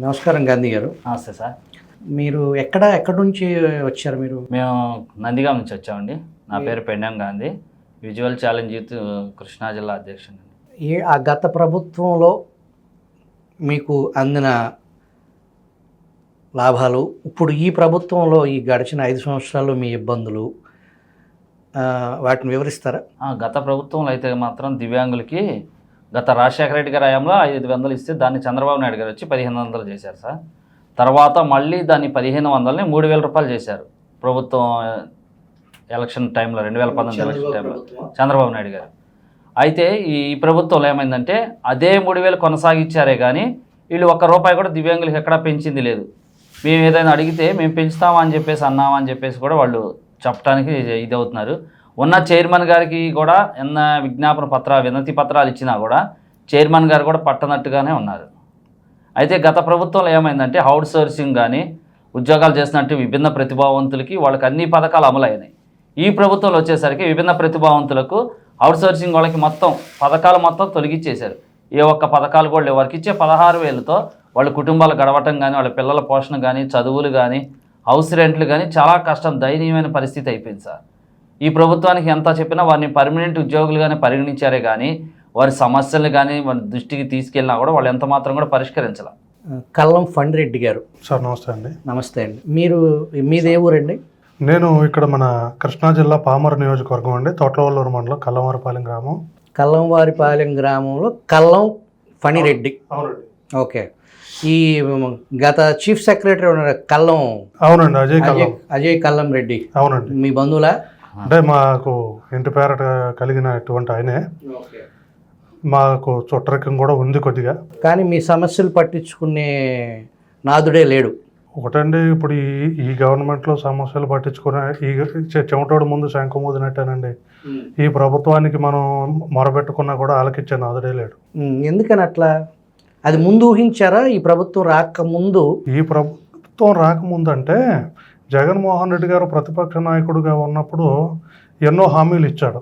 నమస్కారం గాంధీ గారు. నమస్తే సార్. మీరు ఎక్కడి నుంచి వచ్చారు? మేము నందిగాం నుంచి వచ్చామండి. నా పేరు Pendam Gandhi, visual challenge youth Krishna జిల్లా అధ్యక్షుడు. ఆ గత ప్రభుత్వంలో మీకు అందిన లాభాలు, ఇప్పుడు ఈ ప్రభుత్వంలో ఈ గడిచిన 5 సంవత్సరాలు మీ ఇబ్బందులు, వాటిని వివరిస్తారా? గత ప్రభుత్వంలో అయితే మాత్రం దివ్యాంగులకి గత రాజశేఖర రెడ్డి గారి హయాంలో 500 ఇస్తే దాన్ని చంద్రబాబు నాయుడు గారు వచ్చి 1500 చేశారు సార్. తర్వాత మళ్ళీ దాన్ని 1500ని 3000 రూపాయలు చేశారు ప్రభుత్వం ఎలక్షన్ టైంలో, 2019 ఎలక్షన్ టైంలో చంద్రబాబు నాయుడు గారు. అయితే ఈ ప్రభుత్వంలో ఏమైందంటే అదే 3000 కొనసాగించారే కానీ వీళ్ళు ఒక్క రూపాయి కూడా దివ్యాంగులకు ఎక్కడా పెంచింది లేదు. మేము ఏదైనా అడిగితే మేము పెంచుతామని చెప్పేసి అన్నామని చెప్పేసి కూడా వాళ్ళు చెప్పడానికి ఇది అవుతున్నారు. ఉన్న చైర్మన్ గారికి కూడా ఎన్న వినతి పత్రాలు ఇచ్చినా కూడా చైర్మన్ గారు కూడా పట్టనట్టుగానే ఉన్నారు. అయితే గత ప్రభుత్వంలో ఏమైందంటే అవుట్ సోర్సింగ్ కానీ ఉద్యోగాలు చేసినట్టు విభిన్న ప్రతిభావంతులకి వాళ్ళకి అన్ని పథకాలు అమలైనాయి. ఈ ప్రభుత్వంలో వచ్చేసరికి విభిన్న ప్రతిభావంతులకు అవుట్ సోర్సింగ్ వాళ్ళకి పథకాలు మొత్తం తొలగించేశారు. ఏ ఒక్క పథకాలు కూడా లేవు. వారికి ఇచ్చే 16,000తో వాళ్ళ కుటుంబాలు గడవటం కానీ, వాళ్ళ పిల్లల పోషణ కానీ, చదువులు కానీ, హౌస్ రెంట్లు కానీ చాలా కష్టం, దయనీయమైన పరిస్థితి అయిపోయింది సార్. ఈ ప్రభుత్వానికి ఎంత చెప్పినా వారిని పర్మనెంట్ ఉద్యోగులుగానే పరిగణించారే కానీ వారి సమస్యలు కానీ వారి దృష్టికి తీసుకెళ్ళినా కూడా వాళ్ళు ఎంత మాత్రం కూడా పరిష్కరించాల. కల్లం ఫండ్ రెడ్డి గారు సార్, నమస్తే అండి. నమస్తే అండి. మీదే ఊరండి? నేను ఇక్కడ మన కృష్ణా జిల్లా పామర నియోజకవర్గం అండి, తోటలవల్లూరు మండలం కల్లంవారిపాలెం గ్రామం. కల్లంవారిపాలెం గ్రామంలో కల్లం ఫణిరెడ్డి. అవునండి. ఓకే. ఈ గత చీఫ్ సెక్రటరీ ఉన్నారు కల్లం. అవునండి, అజయ్ కల్లం రెడ్డి. అవునండి. మీ బంధువులా? అంటే మాకు ఇంటి పేరట కలిగినటువంటి ఆయనే. మాకు చుట్టరికం కూడా ఉంది కొద్దిగా. కానీ మీ సమస్యలు పట్టించుకునే నాదుడే లేడు. ఒకటండి, ఇప్పుడు ఈ గవర్నమెంట్లో సమస్యలు పట్టించుకునే ఈ చెమటోడు ముందు శంఖం ఊదినట్టేనండి. ఈ ప్రభుత్వానికి మనం మొరబెట్టుకున్నా కూడా ఆలకిచ్చే నాదుడే లేడు. ఎందుకని అట్లా? అది ముందు ఊహించారా? ఈ ప్రభుత్వం రాకముందు? ఈ ప్రభుత్వం రాకముందు అంటే జగన్మోహన్ రెడ్డి గారు ప్రతిపక్ష నాయకుడిగా ఉన్నప్పుడు ఎన్నో హామీలు ఇచ్చాడు.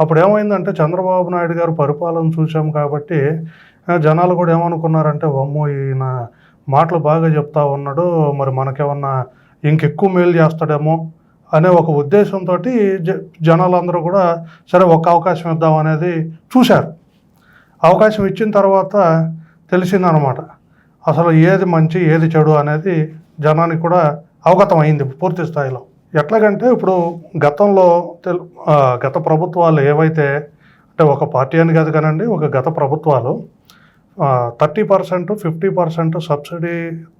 అప్పుడు ఏమైందంటే చంద్రబాబు నాయుడు గారు పరిపాలన చూసాం కాబట్టి జనాలు కూడా ఏమనుకున్నారంటే, అమ్మో ఈయన మాటలు బాగా చెప్తా ఉన్నాడు, మరి మనకేమన్నా ఇంకెక్కువ మేలు చేస్తాడేమో అనే ఒక ఉద్దేశంతో జనాలందరూ కూడా సరే ఒక్క అవకాశం ఇద్దాం అనేది చూశారు. అవకాశం ఇచ్చిన తర్వాత తెలిసిందనమాట అసలు ఏది మంచి ఏది చెడు అనేది జనానికి కూడా అవగతం అయింది పూర్తి స్థాయిలో. ఎట్లాగంటే ఇప్పుడు గతంలో గత ప్రభుత్వాలు ఏవైతే, అంటే ఒక పార్టీ అని కాదు కానండి, ఒక గత ప్రభుత్వాలు 30%, 50% సబ్సిడీ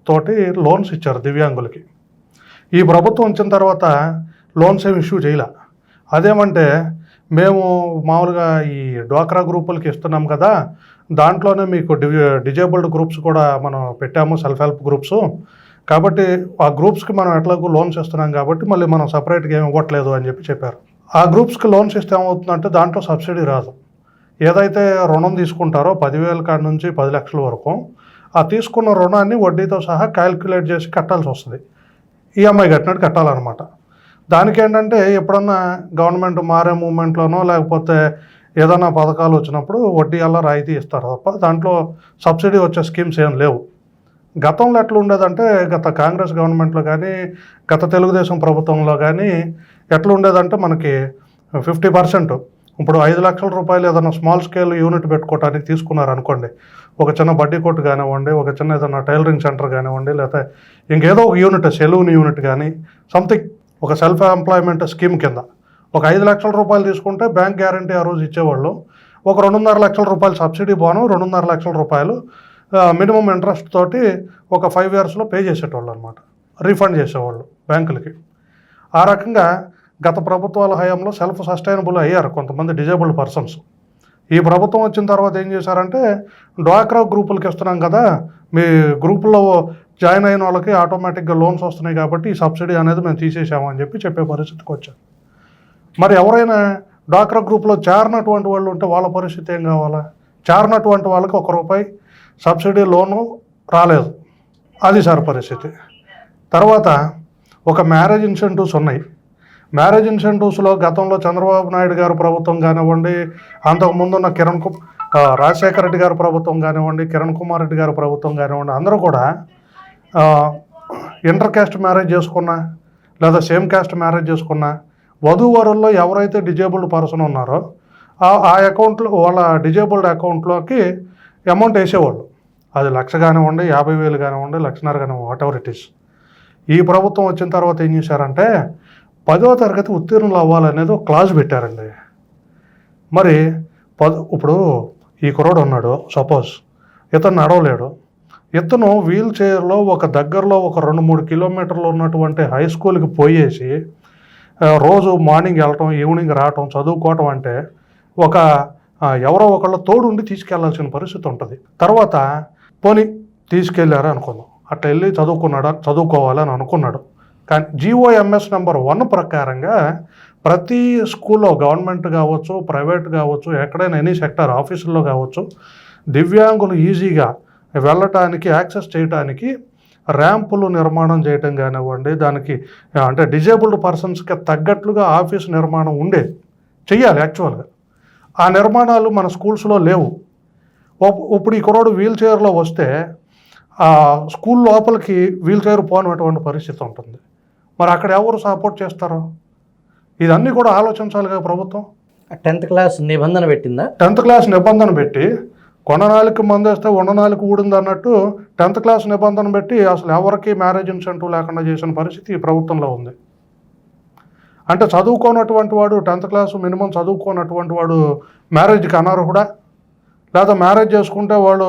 తోటి లోన్స్ ఇచ్చారు దివ్యాంగులకి. ఈ ప్రభుత్వం వచ్చిన తర్వాత లోన్స్ ఏమి ఇష్యూ చేయలే. అదేమంటే మేము మామూలుగా ఈ డ్వాక్రా గ్రూపులకి ఇస్తున్నాం కదా, దాంట్లోనే మీకు డిజేబుల్డ్ గ్రూప్స్ కూడా మనం పెట్టాము, సెల్ఫ్ హెల్ప్ గ్రూప్స్. కాబట్టి ఆ గ్రూప్స్కి మనం ఎట్లాగో లోన్స్ ఇస్తున్నాం కాబట్టి మళ్ళీ మనం సపరేట్గా ఏమి ఇవ్వట్లేదు అని చెప్పారు. ఆ గ్రూప్స్కి లోన్స్ ఇస్తే ఏమవుతుందంటే దాంట్లో సబ్సిడీ రాదు. ఏదైతే రుణం తీసుకుంటారో 10,000 కాడి నుంచి 10 లక్షల వరకు, ఆ తీసుకున్న రుణాన్ని వడ్డీతో సహా క్యాల్కులేట్ చేసి కట్టాల్సి వస్తుంది. ఈఎంఐ కట్టినట్టు కట్టాలన్నమాట. దానికి ఏంటంటే ఎప్పుడన్నా గవర్నమెంట్ మారే మూమెంట్లోనో లేకపోతే ఏదైనా పథకాలు వచ్చినప్పుడు వడ్డీ అలా రాయితీ ఇస్తారు తప్ప దాంట్లో సబ్సిడీ వచ్చే స్కీమ్స్ ఏం లేవు. గతంలో ఎట్లా ఉండేదంటే గత కాంగ్రెస్ గవర్నమెంట్లో కానీ గత తెలుగుదేశం ప్రభుత్వంలో కానీ ఎట్లా ఉండేదంటే మనకి 50%, ఇప్పుడు 5 లక్షల రూపాయలు ఏదైనా స్మాల్ స్కేల్ యూనిట్ పెట్టుకోవడానికి తీసుకున్నారు అనుకోండి, ఒక చిన్న బడ్డీ కొట్టు కానివ్వండి, ఒక చిన్న ఏదైనా టైలరింగ్ సెంటర్ కానివ్వండి, లేకపోతే ఇంకేదో ఒక యూనిట్, సెలూన్ యూనిట్ కానీ సంథింగ్, ఒక సెల్ఫ్ ఎంప్లాయ్మెంట్ స్కీమ్ కింద ఒక 5 లక్షల రూపాయలు తీసుకుంటే బ్యాంక్ గ్యారంటీ ఆ రోజు ఇచ్చేవాళ్ళు. ఒక 2.5 లక్షల రూపాయలు సబ్సిడీ పోను, 2.5 లక్షల రూపాయలు మినిమం ఇంట్రెస్ట్ తోటి ఒక 5 ఇయర్స్లో పే చేసేటోళ్ళు అనమాట, రీఫండ్ చేసేవాళ్ళు బ్యాంకులకి. ఆ రకంగా గత ప్రభుత్వాల హయాంలో సెల్ఫ్ సస్టైనబుల్ అయ్యారు కొంతమంది డిజేబుల్డ్ పర్సన్స్. ఈ ప్రభుత్వం వచ్చిన తర్వాత ఏం చేశారంటే డ్వాక్రా గ్రూపులకి ఇస్తున్నాం కదా, మీ గ్రూపుల్లో జాయిన్ అయిన వాళ్ళకి ఆటోమేటిక్గా లోన్స్ వస్తున్నాయి కాబట్టి ఈ సబ్సిడీ అనేది మేము తీసేసామని చెప్పే పరిస్థితికి వచ్చారు. మరి ఎవరైనా డ్వాక్రా గ్రూప్లో చేరినటువంటి వాళ్ళు ఉంటే వాళ్ళ పరిస్థితి ఏం కావాలా? చేరినటువంటి వాళ్ళకి ₹1 సబ్సిడీ లోను రాలేదు. అది సార్ పరిస్థితి. తర్వాత ఒక మ్యారేజ్ ఇన్సెంటివ్స్ ఉన్నాయి. మ్యారేజ్ ఇన్సెంటివ్స్లో గతంలో చంద్రబాబు నాయుడు గారు ప్రభుత్వం కానివ్వండి, అంతకుముందున్న రాజశేఖర రెడ్డి గారి ప్రభుత్వం కానివ్వండి, కిరణ్ కుమార్ రెడ్డి గారి ప్రభుత్వం కానివ్వండి, అందరూ కూడా ఇంటర్ క్యాస్ట్ మ్యారేజ్ చేసుకున్నా లేదా సేమ్ క్యాస్ట్ మ్యారేజ్ చేసుకున్నా వధూవరుల్లో ఎవరైతే డిజేబుల్డ్ పర్సన్ ఉన్నారో ఆ అకౌంట్లో వాళ్ళ డిజేబుల్డ్ అకౌంట్లోకి అమౌంట్ వేసేవాళ్ళు. అది 1,00,000 కానివ్వండి, 50,000 కానివ్వండి, 1,50,000 కానివ్వండి, వాట్ ఎవర్ ఇట్ ఈస్. ఈ ప్రభుత్వం వచ్చిన తర్వాత ఏం చేశారంటే 10వ తరగతి ఉత్తీర్ణులు అవ్వాలనేది ఒక క్లాజ్ పెట్టారండి. మరి ఇప్పుడు ఈ కుర్రోడు ఉన్నాడు, సపోజ్ ఇతను నడవలేడు, ఇతను వీల్ చైర్లో ఒక దగ్గరలో ఒక 2-3 కిలోమీటర్లు ఉన్నటువంటి హై స్కూల్కి పోయేసి రోజు మార్నింగ్ వెళ్ళటం, ఈవినింగ్ రావటం, చదువుకోవటం అంటే ఒక ఎవరో ఒకళ్ళు తోడు ఉండి తీసుకెళ్లాల్సిన పరిస్థితి ఉంటుంది. తర్వాత పోనీ తీసుకెళ్ళారు అనుకుందాం, అట్లా వెళ్ళి చదువుకోవాలని అనుకున్నాడు. కానీ GOMS నెంబర్ 1 ప్రకారంగా ప్రతి స్కూల్లో గవర్నమెంట్ కావచ్చు, ప్రైవేట్ కావచ్చు, ఎక్కడైనా ఎనీ సెక్టర్ ఆఫీసుల్లో కావచ్చు, దివ్యాంగులు ఈజీగా వెళ్ళటానికి, యాక్సెస్ చేయటానికి ర్యాంపులు నిర్మాణం చేయటం కానివ్వండి, దానికి అంటే డిజేబుల్డ్ పర్సన్స్కి తగ్గట్లుగా ఆఫీస్ నిర్మాణం చెయ్యాలి యాక్చువల్గా. ఆ నిర్మాణాలు మన స్కూల్స్లో లేవు. ఇప్పుడు ఈ కుర్రోడు వీల్ చైర్లో వస్తే స్కూల్ లోపలికి వీల్ చైర్ పోనటువంటి పరిస్థితి ఉంటుంది. మరి అక్కడ ఎవరు సపోర్ట్ చేస్తారు? ఇదన్నీ కూడా ఆలోచించాలిగా ప్రభుత్వం. 10th క్లాస్ నిబంధన పెట్టిందా? 10th క్లాస్ నిబంధన పెట్టి కొననాలికి మందేస్తే ఉండనాలికి ఊడింది అన్నట్టు 10th క్లాస్ నిబంధన పెట్టి అసలు ఎవరికి మ్యారేజ్ ఇన్సెంటివ్ లేకుండా చేసిన పరిస్థితి ఈ ప్రభుత్వంలో ఉంది. అంటే చదువుకోనటువంటి వాడు 10th క్లాస్ మినిమం చదువుకోనటువంటి వాడు మ్యారేజ్కి అనర్హుడా? లేదా మ్యారేజ్ చేసుకుంటే వాళ్ళు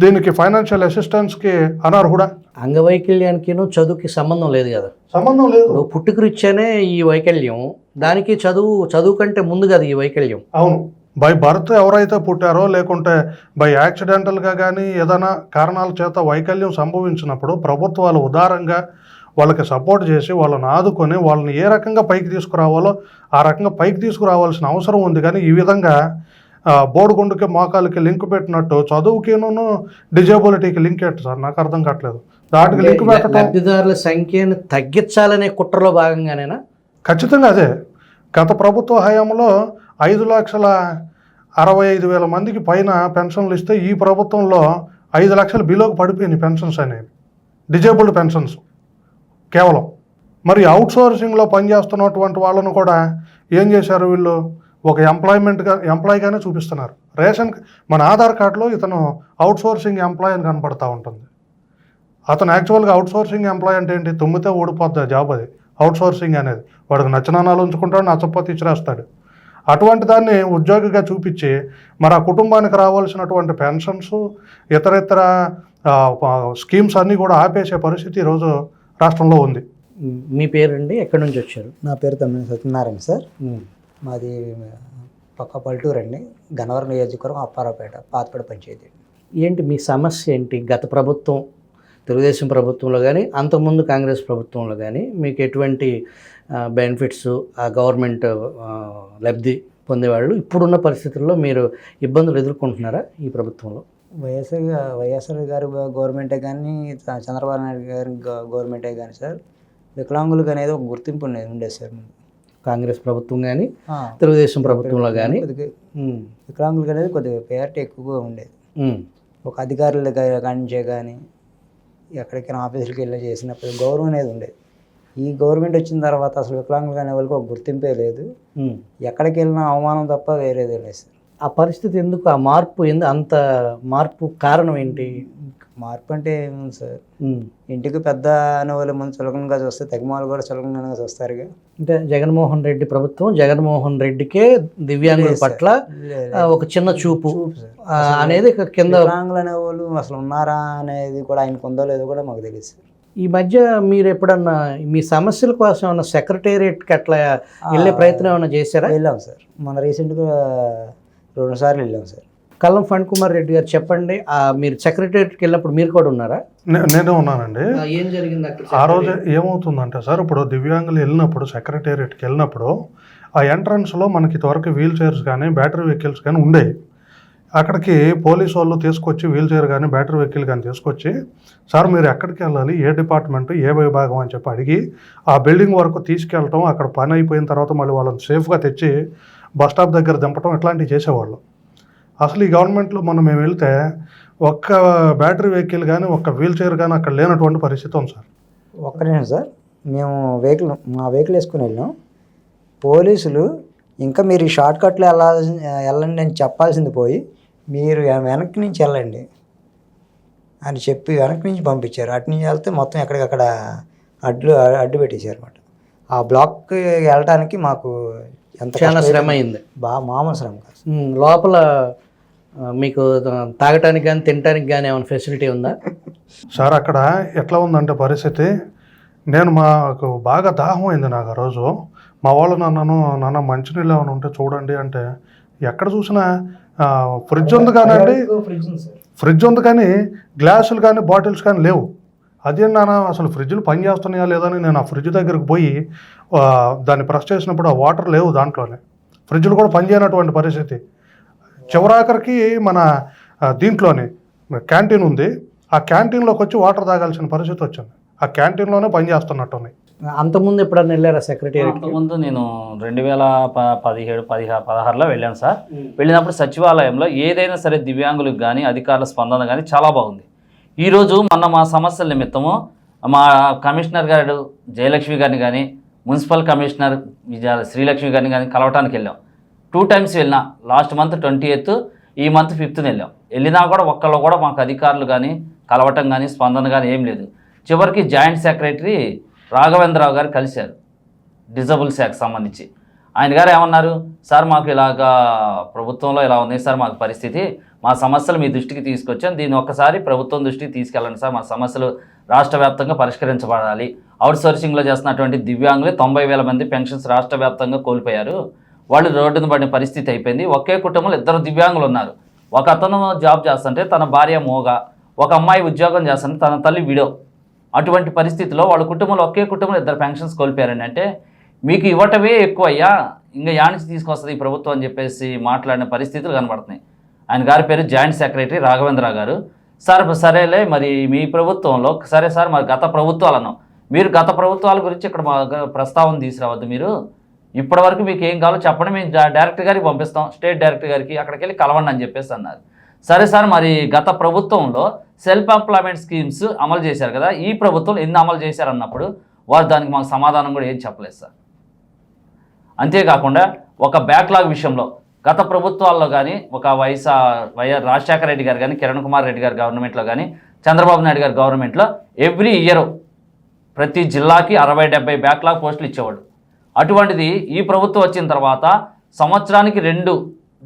దీనికి ఫైనాన్షియల్ అసిస్టెన్స్కి అనర్హుడా? అంగవైకల్యానికి చదువుకి సంబంధం లేదు కదా. సంబంధం లేదు. ఇప్పుడు పుట్టుకరిచ్చానే ఈ వైకల్యం, దానికి చదువు కంటే ముందు కదా ఈ వైకల్యం. అవును, బై బర్త్ ఎవరైతే పుట్టారో లేకుంటే బై యాక్సిడెంటల్గా కానీ ఏదైనా కారణాల చేత వైకల్యం సంభవించినప్పుడు ప్రభుత్వాలు ఉదారంగా వాళ్ళకి సపోర్ట్ చేసి వాళ్ళని ఆదుకొని వాళ్ళని ఏ రకంగా పైకి తీసుకురావాలో ఆ రకంగా పైకి తీసుకురావాల్సిన అవసరం ఉంది. కానీ ఈ విధంగా బోడిగుండుకి మోకాలకి లింక్ పెట్టినట్టు చదువుకిను డిజేబిలిటీకి లింక్ ఏంటి సార్? నాకు అర్థం కావట్లేదు. దాటికి లింక్ పెట్టడం లబ్ధిదారుల సంఖ్యను తగ్గించాలనే కుట్రలో భాగంగానేనా? ఖచ్చితంగా అదే. గత ప్రభుత్వ హయాంలో 5,65,000 మందికి పైన పెన్షన్లు ఇస్తే ఈ ప్రభుత్వంలో 5 లక్షల బిలోకి పడిపోయినాయి పెన్షన్స్ అనేవి, డిజేబుల్డ్ పెన్షన్స్ కేవలం. మరి అవుట్సోర్సింగ్లో పనిచేస్తున్నటువంటి వాళ్ళను కూడా ఏం చేశారు వీళ్ళు? ఒక ఎంప్లాయీగానే చూపిస్తున్నారు. మన ఆధార్ కార్డులో ఇతను అవుట్సోర్సింగ్ ఎంప్లాయీ అని కనపడతా ఉంటుంది. అతను యాక్చువల్గా అవుట్సోర్సింగ్ ఎంప్లాయీ అంటే ఏంటి? తుమ్మితే ఊడిపోద్ది జాబ్. అది అవుట్సోర్సింగ్ అనేది. వాడికి నచ్చినాలు ఉంచుకుంటాడు, నచ్చపోతే ఇచ్చిరేస్తాడు. అటువంటి దాన్ని ఉద్యోగిగా చూపించి మరి ఆ కుటుంబానికి రావాల్సినటువంటి పెన్షన్స్, ఇతర స్కీమ్స్ అన్నీ కూడా ఆపేసే పరిస్థితి ఈరోజు రాష్ట్రంలో ఉంది. మీ పేరండి, ఎక్కడి నుంచి వచ్చారు? నా పేరు తమ్మినేని సత్యనారాయణ సార్. మాది పక్క పల్లెటూరు అండి, గన్నవరం నియోజకవర్గం, అప్పారావుపేట, పాతపేట పంచాయతీ. ఏంటి మీ సమస్య ఏంటి? గత ప్రభుత్వం తెలుగుదేశం ప్రభుత్వంలో కానీ అంతకుముందు కాంగ్రెస్ ప్రభుత్వంలో కానీ మీకు ఎటువంటి బెనిఫిట్స్, ఆ గవర్నమెంట్ లబ్ధి పొందేవాళ్ళు ఇప్పుడున్న పరిస్థితుల్లో మీరు ఇబ్బందులు ఎదుర్కొంటున్నారా ఈ ప్రభుత్వంలో? వైఎస్ఆర్ గారి గవర్నమెంటే కానీ, చంద్రబాబు నాయుడు గారి గవర్నమెంటే కానీ సార్, వికలాంగులకు అనేది ఒక గుర్తింపు ఉండేది సార్. కాంగ్రెస్ ప్రభుత్వం కానీ తెలుగుదేశం ప్రభుత్వంలో కానీ వికలాంగులకు అనేది కొద్దిగా ప్రయారిటీ ఎక్కువగా ఉండేది. ఒక అధికారులు కానించే కానీ ఎక్కడికైనా ఆఫీసులకి వెళ్ళి చేసినప్పుడు గౌరవం అనేది ఉండేది. ఈ గవర్నమెంట్ వచ్చిన తర్వాత అసలు వికలాంగులు అనే వాళ్ళకి ఒక గుర్తింపే లేదు. ఎక్కడికి వెళ్ళినా అవమానం తప్ప వేరేదే లేదు సార్. ఆ పరిస్థితి ఎందుకు? ఆ మార్పు అంత మార్పు కారణం ఏంటి? మార్పు అంటే ఏముంది సార్, ఇంటికి పెద్ద అనే వాళ్ళు ముందు చులకనగా చూస్తే తెగమాలు కూడా చులకనగా చూస్తారుగా. అంటే జగన్మోహన్ రెడ్డి ప్రభుత్వం, జగన్మోహన్ రెడ్డికే దివ్యాంగుల పట్ల ఒక చిన్న చూపు అనేది కింద. వికలాంగులు అనేవాళ్ళు అసలు ఉన్నారా అనేది కూడా ఆయనకు ఉందో లేదో కూడా మాకు తెలియదు సార్. ఈ మధ్య మీరు ఎప్పుడన్నా మీ సమస్యల కోసం ఏమన్నా సెక్రటేరియట్కి అట్లా వెళ్ళే ప్రయత్నం ఏమైనా చేశారా? వెళ్ళాం సార్, మన రీసెంట్గా 2 సార్లు వెళ్ళాం సార్. కల్లం ఫణ్ కుమార్ రెడ్డి గారు చెప్పండి, మీరు సెక్రటేరియట్కి వెళ్ళినప్పుడు మీరు కూడా ఉన్నారా? నేనే ఉన్నానండి. ఏం జరిగింది ఆ రోజు? ఏమవుతుందంటే సార్, ఇప్పుడు దివ్యాంగులు వెళ్ళినప్పుడు సెక్రటేరియట్కి వెళ్ళినప్పుడు ఆ ఎంట్రన్స్లో మనకి ఇదివరకు వీల్ చైర్స్ కానీ బ్యాటరీ వెహికల్స్ కానీ ఉండేవి. అక్కడికి పోలీసు వాళ్ళు తీసుకొచ్చి వీల్ చైర్ కానీ బ్యాటరీ వెహికల్ కానీ తీసుకొచ్చి, సార్ మీరు ఎక్కడికి వెళ్ళాలి, ఏ డిపార్ట్మెంట్, ఏ విభాగం అని చెప్పి అడిగి ఆ బిల్డింగ్ వరకు తీసుకెళ్ళటం, అక్కడ పని అయిపోయిన తర్వాత మళ్ళీ వాళ్ళని సేఫ్గా తెచ్చి బస్ స్టాప్ దగ్గర దింపటం, ఇట్లాంటివి చేసేవాళ్ళు. అసలు ఈ గవర్నమెంట్లో మేము వెళ్తే ఒక్క బ్యాటరీ వెహికల్ కానీ ఒక్క వీల్ చైర్ కానీ అక్కడ లేనటువంటి పరిస్థితి ఉంది సార్. ఒక్క నిమిషం సార్, మేము మా వెహికల్ వేసుకుని వెళ్ళాం. పోలీసులు ఇంకా మీరు ఈ షార్ట్ కట్లో వెళ్ళండి అని చెప్పాల్సింది పోయి మీరు వెనక్కి నుంచి వెళ్ళండి అని చెప్పి వెనక్కి నుంచి పంపించారు. అటు నుంచి వెళ్తే మొత్తం ఎక్కడికక్కడ అడ్డు పెట్టేశారు అనమాట. ఆ బ్లాక్కి వెళ్ళడానికి మాకు ఎంత చాలా శ్రమ అయింది. మామూలు శ్రమ కాదు. లోపల మీకు తాగటానికి కానీ తినడానికి కానీ ఏమైనా ఫెసిలిటీ ఉందా సార్? అక్కడ ఎట్లా ఉందంటే పరిస్థితి, మాకు బాగా దాహం అయింది నాకు ఆ రోజు. మా వాళ్ళు నాన్న మంచినీళ్ళు ఏమైనా ఉంటే చూడండి అంటే ఎక్కడ చూసినా ఫ్రిడ్జ్ ఉంది కానండి, ఫ్రిడ్జ్ ఉంది కానీ గ్లాసులు కానీ బాటిల్స్ కానీ లేవు. అదే నాన్న అసలు ఫ్రిడ్జ్లు పనిచేస్తున్నాయా లేదని నేను ఆ ఫ్రిడ్జ్ దగ్గరకు పోయి దాన్ని ప్రెస్ చేసినప్పుడు ఆ వాటర్ లేవు దాంట్లోనే. ఫ్రిడ్జ్లు కూడా పనిచేయనటువంటి పరిస్థితి. చివరాఖరికి మన దీంట్లోనే క్యాంటీన్ ఉంది, ఆ క్యాంటీన్లోకి వచ్చి వాటర్ తాగాల్సిన పరిస్థితి వచ్చింది. ఆ క్యాంటీన్లోనే పనిచేస్తున్నట్టున్నాయి. అంతకుముందు ఎప్పుడన్నా వెళ్ళారా సెక్రటేరియట్? అంతకుముందు నేను 2017-16లో వెళ్ళాను సార్. వెళ్ళినప్పుడు సచివాలయంలో ఏదైనా సరే దివ్యాంగులకు కానీ అధికారుల స్పందన కానీ చాలా బాగుంది. ఈరోజు మొన్న మా సమస్యల నిమిత్తము మా కమిషనర్ గారు జయలక్ష్మి గారిని కానీ మున్సిపల్ కమిషనర్ శ్రీలక్ష్మి గారిని కానీ కలవటానికి వెళ్ళాం. 2 times వెళ్ళినా. లాస్ట్ మంత్ 28th, ఈ మంత్ 5th వెళ్ళాం. వెళ్ళినా కూడా ఒక్కళ్ళు కూడా మాకు అధికారులు కానీ కలవటం కానీ స్పందన కానీ ఏం లేదు. చివరికి జాయింట్ సెక్రటరీ రాఘవేంద్రరావు గారు కలిశారు, డిజబుల్ శాఖకు సంబంధించి. ఆయన గారు ఏమన్నారు, సార్ మాకు ఇలాగా ప్రభుత్వంలో ఇలా ఉంది సార్ మాకు పరిస్థితి, మా సమస్యలు మీ దృష్టికి తీసుకొచ్చాను, దీన్ని ఒక్కసారి ప్రభుత్వం దృష్టికి తీసుకెళ్ళండి సార్, మా సమస్యలు రాష్ట్ర వ్యాప్తంగా పరిష్కరించబడాలి. అవుట్ సోర్సింగ్లో చేస్తున్నటువంటి దివ్యాంగులు 90,000 మంది పెన్షన్స్ రాష్ట్ర వ్యాప్తంగా కోల్పోయారు. వాళ్ళు రోడ్డును పడిన పరిస్థితి అయిపోయింది. ఒకే కుటుంబంలో 2 దివ్యాంగులు ఉన్నారు. ఒక అతను జాబ్ చేస్తుంటే తన భార్య మోగ, ఒక అమ్మాయి ఉద్యోగం చేస్తుంటే తన తల్లి విడో. అటువంటి పరిస్థితిలో వాళ్ళ కుటుంబంలో ఒకే కుటుంబంలో 2 పెన్షన్స్ కోల్పోయారండి. అంటే మీకు ఇవ్వటమే ఎక్కువ అయ్యా, ఇంకా యానించి తీసుకొస్తుంది ఈ ప్రభుత్వం అని చెప్పేసి మాట్లాడిన పరిస్థితులు కనబడుతున్నాయి. ఆయన గారి పేరు జాయింట్ సెక్రటరీ రాఘవేంద్రరావు గారు. సార్ సరేలే మరి మీ ప్రభుత్వంలో, సరే సార్ మరి గత ప్రభుత్వాలు అన్నాం, మీరు గత ప్రభుత్వాల గురించి ఇక్కడ ప్రస్తావన తీసుకురావద్దు, మీరు ఇప్పటివరకు మీకు ఏం కావాలో చెప్పండి, మేము డైరెక్టర్ గారికి పంపిస్తాం, స్టేట్ డైరెక్టర్ గారికి, అక్కడికి వెళ్ళి కలవండి అని చెప్పేసి అన్నారు. సరే సార్ మరి గత ప్రభుత్వంలో సెల్ఫ్ ఎంప్లాయ్మెంట్ స్కీమ్స్ అమలు చేశారు కదా, ఈ ప్రభుత్వం ఎన్ని అమలు చేశారు అన్నప్పుడు వారు దానికి మాకు సమాధానం కూడా ఏం చెప్పలేదు సార్. అంతేకాకుండా ఒక బ్యాక్లాగ్ విషయంలో గత ప్రభుత్వాల్లో కానీ ఒక వైఎస్ రాజశేఖర రెడ్డి గారు కానీ కిరణ్ కుమార్ రెడ్డి గారి గవర్నమెంట్లో కానీ చంద్రబాబు నాయుడు గారి గవర్నమెంట్లో ఎవ్రీ ఇయర్ ప్రతి జిల్లాకి 60-70 బ్యాక్లాగ్ పోస్టులు ఇచ్చేవాడు. అటువంటిది ఈ ప్రభుత్వం వచ్చిన తర్వాత సంవత్సరానికి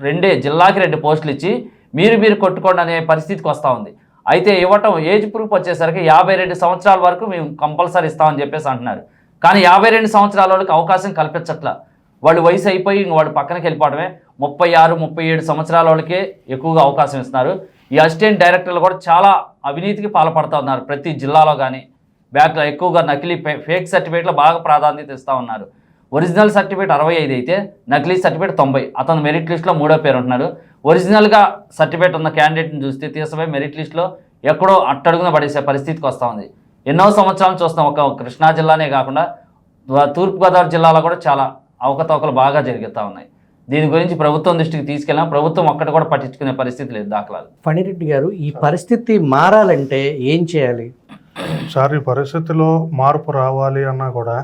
రెండే జిల్లాకి 2 పోస్టులు ఇచ్చి మీరు కొట్టుకోండి అనే పరిస్థితికి వస్తూ ఉంది. అయితే ఇవ్వటం ఏజ్ ప్రూఫ్ వచ్చేసరికి 52 సంవత్సరాల వరకు మేము కంపల్సరీ ఇస్తామని చెప్పేసి అంటున్నారు. కానీ 52 సంవత్సరాల వాళ్ళకి అవకాశం కల్పించట్లా. వాళ్ళు వయసు అయిపోయి వాళ్ళు పక్కనకి వెళ్ళిపోవడమే. 36-37 సంవత్సరాల వాళ్ళకే ఎక్కువగా అవకాశం ఇస్తున్నారు. ఈ అసిస్టెంట్ డైరెక్టర్లు కూడా చాలా అవినీతికి పాల్పడుతూ ఉన్నారు. ప్రతి జిల్లాలో కానీ బ్యాక్లో ఎక్కువగా నకిలీ ఫేక్ సర్టిఫికేట్లో బాగా ప్రాధాన్యత ఇస్తూ ఉన్నారు. ఒరిజినల్ సర్టిఫికేట్ 65 అయితే నకిలీ సర్టిఫికేట్ 90. అతను మెరిట్ లిస్ట్లో 3వ పేరు ఉంటున్నాడు. ఒరిజినల్గా సర్టిఫికేట్ ఉన్న క్యాండిడేట్ని చూస్తే తీసిపోయి మెరిట్ లిస్ట్లో ఎక్కడో అట్టడుగున పడేసే పరిస్థితికి వస్తూ ఉంది. ఎన్నో సంవత్సరాలు చూస్తాం. ఒక కృష్ణా జిల్లానే కాకుండా తూర్పుగోదావరి జిల్లాలో కూడా చాలా అవకతవకలు బాగా జరుగుతూ ఉన్నాయి. దీని గురించి ప్రభుత్వం దృష్టికి తీసుకెళ్ళాం. ప్రభుత్వం ఒక్కటి కూడా పట్టించుకునే పరిస్థితి లేదు. దాఖలాలు. ఫణిరెడ్డి గారు, ఈ పరిస్థితి మారాలంటే ఏం చేయాలి సార్? ఈ పరిస్థితిలో మార్పు రావాలి అన్నా కూడా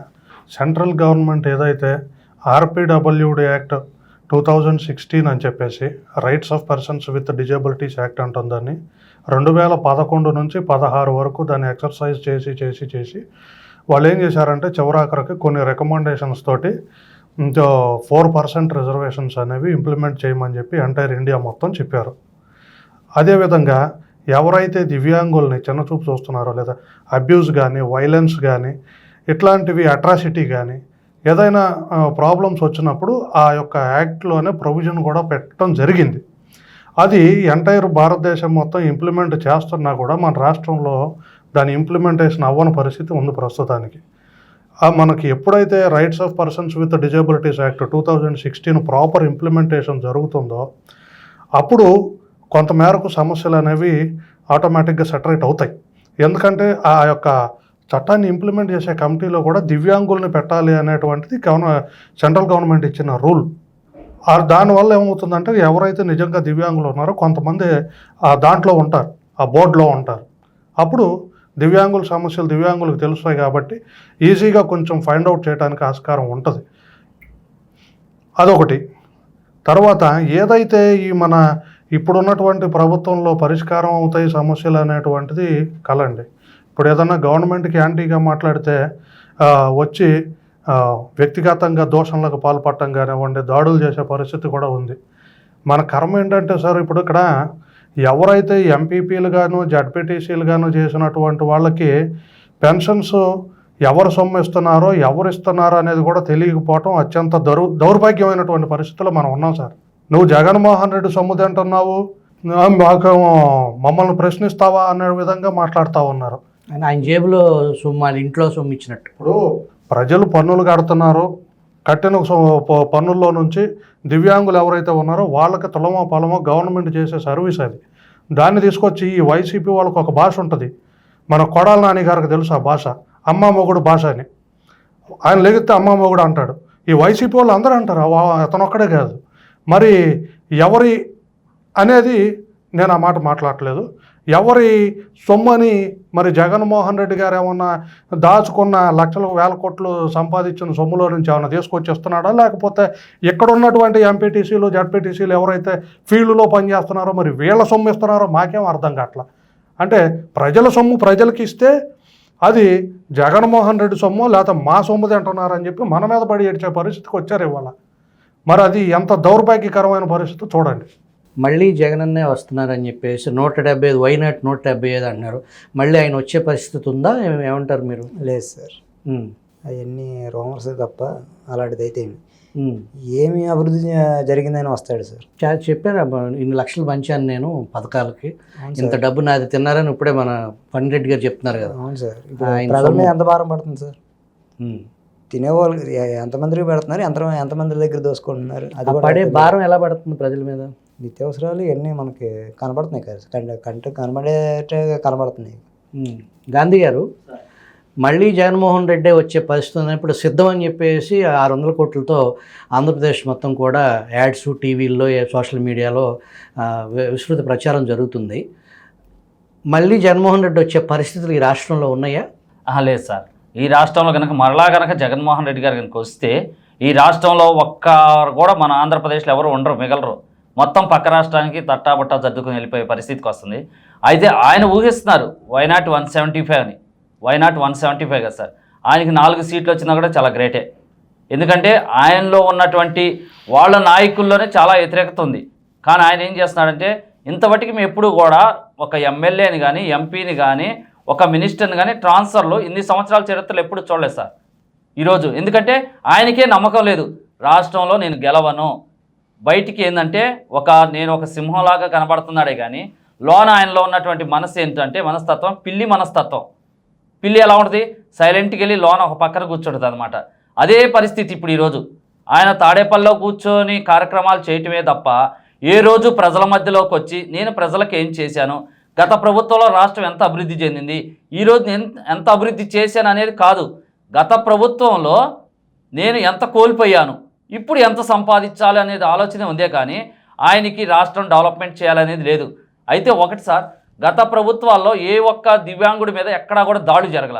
సెంట్రల్ గవర్నమెంట్ ఏదైతే RPWD యాక్ట్ 2016 అని చెప్పేసి rights of persons with disabilities act అంటుందని 2011 నుంచి 16 వరకు దాన్ని ఎక్సర్సైజ్ చేసి వాళ్ళు ఏం చేశారంటే చివరాఖరికి కొన్ని రికమెండేషన్స్ తోటి 4% రిజర్వేషన్స్ అనేవి ఇంప్లిమెంట్ చేయమని చెప్పి ఎంటైర్ ఇండియా మొత్తం చెప్పారు. అదేవిధంగా ఎవరైతే దివ్యాంగుల్ని చిన్నచూపు చూస్తున్నారో లేదా అబ్యూస్ కానీ వైలెన్స్ కానీ ఇట్లాంటివి అట్రాసిటీ కానీ ఏదైనా ప్రాబ్లమ్స్ వచ్చినప్పుడు ఆ యొక్క యాక్ట్లోనే ప్రొవిజన్ కూడా పెట్టడం జరిగింది. అది ఎంటైర్ భారతదేశం మొత్తం ఇంప్లిమెంట్ చేస్తున్నా కూడా మన రాష్ట్రంలో దాని ఇంప్లిమెంటేషన్ అవ్వని పరిస్థితి ఉంది ప్రస్తుతానికి. మనకి ఎప్పుడైతే rights of persons with disabilities act 2016 proper implementation జరుగుతుందో అప్పుడు కొంతమేరకు సమస్యలు అనేవి ఆటోమేటిక్గా సెటరేట్ అవుతాయి. ఎందుకంటే ఆ యొక్క చట్టాన్ని ఇంప్లిమెంట్ చేసే కమిటీలో కూడా దివ్యాంగుల్ని పెట్టాలి అనేటువంటిది సెంట్రల్ గవర్నమెంట్ ఇచ్చిన రూల్. దానివల్ల ఏమవుతుందంటే ఎవరైతే నిజంగా దివ్యాంగులు ఉన్నారో కొంతమంది దాంట్లో ఉంటారు, ఆ బోర్డులో ఉంటారు. అప్పుడు దివ్యాంగుల సమస్యలు దివ్యాంగులకు తెలుస్తాయి కాబట్టి ఈజీగా కొంచెం ఫైండ్ అవుట్ చేయడానికి ఆస్కారం ఉంటుంది. అదొకటి. తర్వాత ఏదైతే ఈ మన ఇప్పుడున్నటువంటి ప్రభుత్వంలో పరిష్కారం అవుతాయి సమస్యలు అనేటువంటిది కలండి. ఇప్పుడు ఏదన్నా గవర్నమెంట్కి యాంటీగా మాట్లాడితే వచ్చి వ్యక్తిగతంగా దోషంలకు పాల్పడటం కానివ్వండి, దాడులు చేసే పరిస్థితి కూడా ఉంది. మన కర్మ ఏంటంటే సార్, ఇప్పుడు ఇక్కడ ఎవరైతే ఎంపీపీలు గాను జడ్పీటీసీలు గాను చేసినటువంటి వాళ్ళకి పెన్షన్స్ ఎవరు సొమ్ము ఇస్తున్నారో ఎవరు ఇస్తున్నారో అనేది కూడా తెలియకపోవటం అత్యంత దౌర్భాగ్యమైనటువంటి పరిస్థితుల్లో మనం ఉన్నాం సార్. నువ్వు జగన్మోహన్ రెడ్డి సొమ్ము తింటున్నావు, మాకు మమ్మల్ని ప్రశ్నిస్తావా అనే విధంగా మాట్లాడుతూ ఉన్నారు. ఆయన జేబులో సొమ్ము, వాళ్ళ ఇంట్లో సొమ్ము ఇచ్చినట్టు. ఇప్పుడు ప్రజలు పన్నులు కడుతున్నారు, కట్టిన పన్నుల్లో నుంచి దివ్యాంగులు ఎవరైతే ఉన్నారో వాళ్ళకి తులమో పొలమో గవర్నమెంట్ చేసే సర్వీస్ అది. దాన్ని తీసుకొచ్చి ఈ వైసీపీ వాళ్ళకు ఒక భాష ఉంటుంది, మన కొడాల నాని గారికి తెలుసు ఆ భాష, అమ్మ మొగుడు భాష అని. ఆయన లెగితే అమ్మ మొగుడు అంటాడు. ఈ వైసీపీ వాళ్ళు అందరూ అంటారు, అతను ఒక్కడే కాదు. మరి ఎవరి అనేది నేను ఆ మాట మాట్లాడట్లేదు. ఎవరి సొమ్మని మరి జగన్మోహన్ రెడ్డి గారు ఏమన్నా దాచుకున్న లక్షల వేల కోట్లు సంపాదించిన సొమ్ములో నుంచి ఏమన్నా తీసుకొచ్చేస్తున్నాడా, లేకపోతే ఇక్కడ ఉన్నటువంటి ఎంపీటీసీలు జడ్పీటీసీలు ఎవరైతే ఫీల్డ్లో పనిచేస్తున్నారో మరి వీళ్ళ సొమ్ము ఇస్తున్నారో మాకేం అర్థం కావట్లా. అంటే ప్రజల సొమ్ము ప్రజలకి ఇస్తే అది జగన్మోహన్ రెడ్డి సొమ్ము లేకపోతే మా సొమ్ము తింటున్నారని చెప్పి మన మీద పడి ఏడ్చే పరిస్థితికి వచ్చారు ఇవాళ. మరి అది ఎంత దౌర్భాగ్యకరమైన పరిస్థితి చూడండి. మళ్ళీ జగనన్నే వస్తున్నారని చెప్పేసి 175 వైనాట్ 175 అంటున్నారు. మళ్ళీ ఆయన వచ్చే పరిస్థితి ఉందా, ఏమంటారు మీరు? లేదు సార్, అవన్నీ రూమర్స్ తప్ప అలాంటిది అయితే ఏమి అభివృద్ధి జరిగిందని వస్తాడు సార్. చెప్పారు, ఇన్ని లక్షలు పంచాను నేను పథకాలకి, ఇంత డబ్బు నాది తిన్నారని ఇప్పుడే మన పండిరెడ్డి గారు చెప్తున్నారు కదా. అవును సార్, ప్రజల మీద ఎంత భారం పడుతుంది సార్. తినేవాళ్ళు ఎంతమందికి పెడుతున్నారు, ఎంతమంది దగ్గర దోసుకుంటున్నారు, అది పడే భారం ఎలా పడుతుంది ప్రజల మీద? నిత్యావసరాలు ఇవన్నీ మనకి కనబడుతున్నాయి కదా, కంటే కనబడేటే కనబడుతున్నాయి. గాంధీ గారు, మళ్ళీ జగన్మోహన్ రెడ్డి వచ్చే పరిస్థితి ఉన్నప్పుడు సిద్ధం అని చెప్పేసి 600 కోట్లతో ఆంధ్రప్రదేశ్ మొత్తం కూడా యాడ్స్, టీవీల్లో, సోషల్ మీడియాలో విస్తృత ప్రచారం జరుగుతుంది. మళ్ళీ జగన్మోహన్ రెడ్డి వచ్చే పరిస్థితులు ఈ రాష్ట్రంలో ఉన్నాయా? లేదు సార్. ఈ రాష్ట్రంలో కనుక మరలా కనుక జగన్మోహన్ రెడ్డి గారు కనుక వస్తే ఈ రాష్ట్రంలో ఒక్క కూడా మన ఆంధ్రప్రదేశ్లో ఎవరు ఉండరు, మిగలరు. మొత్తం పక్క రాష్ట్రానికి తట్టాబట్టా జద్దుకుని వెళ్ళిపోయే పరిస్థితికి వస్తుంది. అయితే ఆయన ఊహిస్తున్నారు వైనాట్ 175 అని. వైనాట్ 175 కదా సార్. ఆయనకి 4 సీట్లు వచ్చినా కూడా చాలా గ్రేటే. ఎందుకంటే ఆయనలో ఉన్నటువంటి వాళ్ళ నాయకుల్లోనే చాలా వ్యతిరేకత ఉంది. కానీ ఆయన ఏం చేస్తున్నాడంటే, ఇంతవరకు మేము ఎప్పుడు కూడా ఒక ఎమ్మెల్యేని కానీ ఎంపీని కానీ ఒక మినిస్టర్ని కానీ ట్రాన్స్ఫర్లో ఇన్ని సంవత్సరాల చరిత్రలో ఎప్పుడు చూడలేదు సార్ ఈరోజు. ఎందుకంటే ఆయనకే నమ్మకం లేదు, రాష్ట్రంలో నేను గెలవను. బయటికి ఏంటంటే నేను ఒక సింహంలాగా కనబడుతున్నాడే కానీ లోన ఆయనలో ఉన్నటువంటి మనసు ఏంటంటే మనస్తత్వం పిల్లి మనస్తత్వం. పిల్లి ఎలా ఉంటుంది, సైలెంట్కి వెళ్ళి లోన ఒక పక్కన కూర్చుంటుంది అనమాట. అదే పరిస్థితి ఇప్పుడు ఈరోజు. ఆయన తాడేపల్లిలో కూర్చొని కార్యక్రమాలు చేయటమే తప్ప ఏ రోజు ప్రజల మధ్యలోకి వచ్చి నేను ప్రజలకు ఏం చేశాను, గత ప్రభుత్వంలో రాష్ట్రం ఎంత అభివృద్ధి చెందింది, ఈరోజు నేను ఎంత అభివృద్ధి చేశాను అనేది కాదు, గత ప్రభుత్వంలో నేను ఎంత కోల్పోయాను, ఇప్పుడు ఎంత సంపాదించాలి అనేది ఆలోచన ఉందే కానీ ఆయనకి రాష్ట్రం డెవలప్మెంట్ చేయాలనేది లేదు. అయితే ఒకటి సార్, గత ప్రభుత్వాల్లో ఏ ఒక్క దివ్యాంగుడి మీద ఎక్కడా కూడా దాడులు జరగల.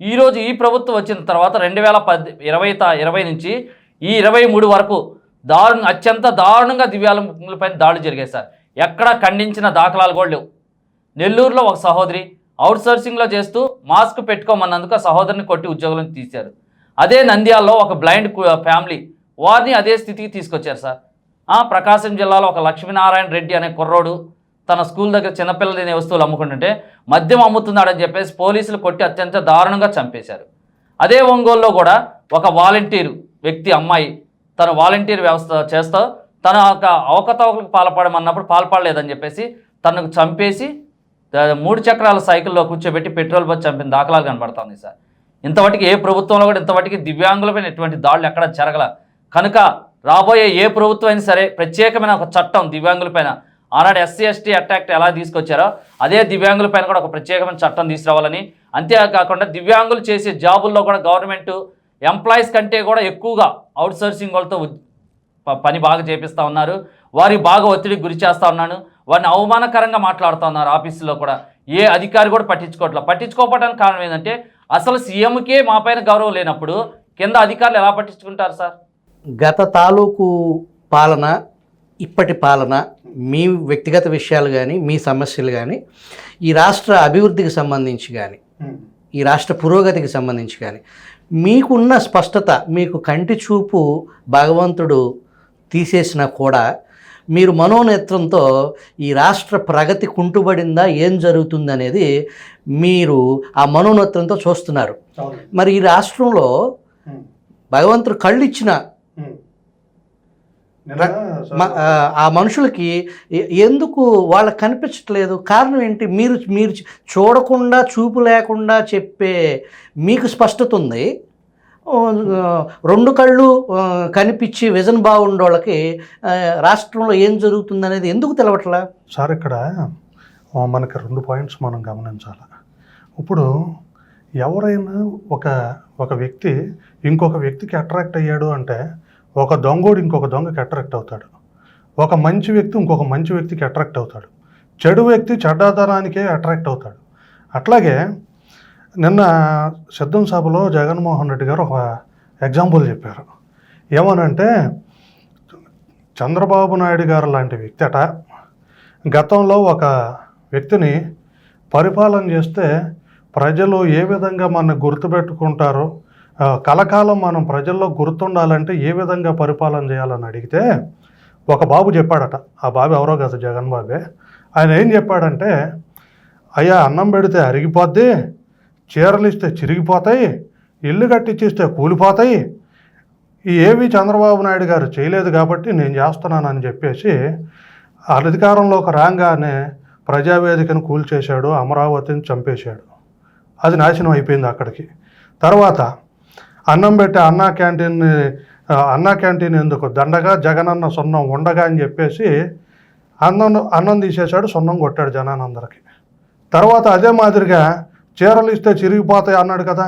ఈరోజు ఈ ప్రభుత్వం వచ్చిన తర్వాత 2020 నుంచి ఈ 23 వరకు అత్యంత దారుణంగా దివ్యాంగులపైన దాడులు జరిగాయి సార్. ఎక్కడా ఖండించిన దాఖలాలు కూడా లేవు. నెల్లూరులో ఒక సహోదరి అవుట్సోర్సింగ్లో చేస్తూ మాస్క్ పెట్టుకోమన్నందుకు ఆ సహోదరిని కొట్టి ఉద్యోగులను తీశారు. అదే నంద్యాలలో ఒక బ్లైండ్ ఫ్యామిలీ, వారిని అదే స్థితికి తీసుకొచ్చారు సార్. ప్రకాశం జిల్లాలో ఒక లక్ష్మీనారాయణ రెడ్డి అనే కుర్రోడు తన స్కూల్ దగ్గర చిన్నపిల్లలు తినే వస్తువులు అమ్ముకుంటుంటే మద్యం అమ్ముతున్నాడని చెప్పేసి పోలీసులు కొట్టి అత్యంత దారుణంగా చంపేశారు. అదే ఒంగోలులో కూడా ఒక వాలంటీర్ వ్యక్తి అమ్మాయి తను వాలంటీర్ వ్యవస్థ చేస్తూ తన అవకతవకలకు పాల్పడమన్నప్పుడు పాల్పడలేదని చెప్పేసి తనకు చంపేసి 3 చక్రాల సైకిల్లో కూర్చోబెట్టి పెట్రోల్ పోసి చంపిన దాఖలాలు కనబడుతుంది సార్. ఇంతవరకు ఏ ప్రభుత్వంలో కూడా ఇంతవరకు దివ్యాంగులపైన ఎటువంటి దాడులు ఎక్కడ జరగల. కనుక రాబోయే ఏ ప్రభుత్వం అయినా సరే ప్రత్యేకమైన ఒక చట్టం దివ్యాంగులపైన, ఆనాడు SC/ST యాక్ట్ ఎలా తీసుకొచ్చారో అదే దివ్యాంగులపైన కూడా ఒక ప్రత్యేకమైన చట్టం తీసుకురావాలని, అంతేకాకుండా దివ్యాంగులు చేసే జాబుల్లో కూడా గవర్నమెంట్ ఎంప్లాయీస్ కంటే కూడా ఎక్కువగా అవుట్సోర్సింగ్ వాళ్ళతో పని బాగా చేపిస్తూ ఉన్నారు, వారికి బాగా ఒత్తిడికి గురి చేస్తూ ఉన్నాను, వారిని అవమానకరంగా మాట్లాడుతూ ఉన్నారు. ఆఫీసులో కూడా ఏ అధికారి కూడా పట్టించుకోకపోవడానికి కారణం ఏంటంటే అసలు సీఎంకే మా పైన గౌరవం లేనప్పుడు కింద అధికారులు ఎలా పట్టించుకుంటారు సార్? గత తాలూకు పాలన, ఇప్పటి పాలన, మీ వ్యక్తిగత విషయాలు కానీ, మీ సమస్యలు కానీ, ఈ రాష్ట్ర అభివృద్ధికి సంబంధించి కానీ, ఈ రాష్ట్ర పురోగతికి సంబంధించి కానీ మీకున్న స్పష్టత, మీకు కంటి చూపు భగవంతుడు తీసేసినా కూడా మీరు మనోనేత్రంతో ఈ రాష్ట్ర ప్రగతి కుంటుబడిందా, ఏం జరుగుతుంది అనేది మీరు ఆ మనోనేత్రంతో చూస్తున్నారు. మరి ఈ రాష్ట్రంలో భగవంతుడు కళ్ళు ఇచ్చిన ఆ మనుషులకి ఎందుకు వాళ్ళకి కనిపించట్లేదు? కారణం ఏంటి? మీరు చూడకుండా, చూపు లేకుండా చెప్పే మీకు స్పష్టత ఉంది. రెండు కళ్ళు కనిపించి విజన్ బాగుండోళ్ళకి రాష్ట్రంలో ఏం జరుగుతుంది అనేది ఎందుకు తెలవట్లా? సార్, ఇక్కడ మనకి 2 పాయింట్స్ మనం గమనించాలి. ఇప్పుడు ఎవరైనా ఒక వ్యక్తి ఇంకొక వ్యక్తికి అట్రాక్ట్ అయ్యాడు అంటే, ఒక దొంగోడు ఇంకొక దొంగకి అట్రాక్ట్ అవుతాడు, ఒక మంచి వ్యక్తి ఇంకొక మంచి వ్యక్తికి అట్రాక్ట్ అవుతాడు, చెడు వ్యక్తి చెడ్డతనానికే అట్రాక్ట్ అవుతాడు. అట్లాగే నిన్న సిద్ధం సభలో జగన్మోహన్ రెడ్డి గారు ఒక ఎగ్జాంపుల్ చెప్పారు. ఏమనంటే, చంద్రబాబు నాయుడు గారు లాంటి వ్యక్తి అట గతంలో ఒక వ్యక్తిని పరిపాలన చేస్తే ప్రజలు ఏ విధంగా మనం గుర్తుపెట్టుకుంటారో, కలకాలం మనం ప్రజల్లో గుర్తుండాలంటే ఏ విధంగా పరిపాలన చేయాలని అడిగితే ఒక బాబు చెప్పాడట. ఆ బాబు ఎవరో కాదు, జగన్ బాబే. ఆయన ఏం చెప్పాడంటే, అయ్యా, అన్నం పెడితే అరిగిపోద్ది, చీరలు ఇస్తే చిరిగిపోతాయి, ఇల్లు కట్టించిస్తే కూలిపోతాయి, ఏవి చంద్రబాబు నాయుడు గారు చేయలేదు కాబట్టి నేను చేస్తున్నానని చెప్పేసి అధికారంలోకి రాగానే ప్రజావేదికను కూల్చేశాడు, అమరావతిని చంపేశాడు. అది నాశనం అయిపోయింది అక్కడికి. తర్వాత అన్నం పెట్టి అన్నా క్యాంటీన్ ఎందుకు దండగా, జగనన్న సున్నం ఉండగా అని చెప్పేసి అన్నం తీసేశాడు, సున్నం కొట్టాడు జనానందరికి. తర్వాత అదే మాదిరిగా చీరలు ఇస్తే చిరిగిపోతాయి అన్నాడు కదా,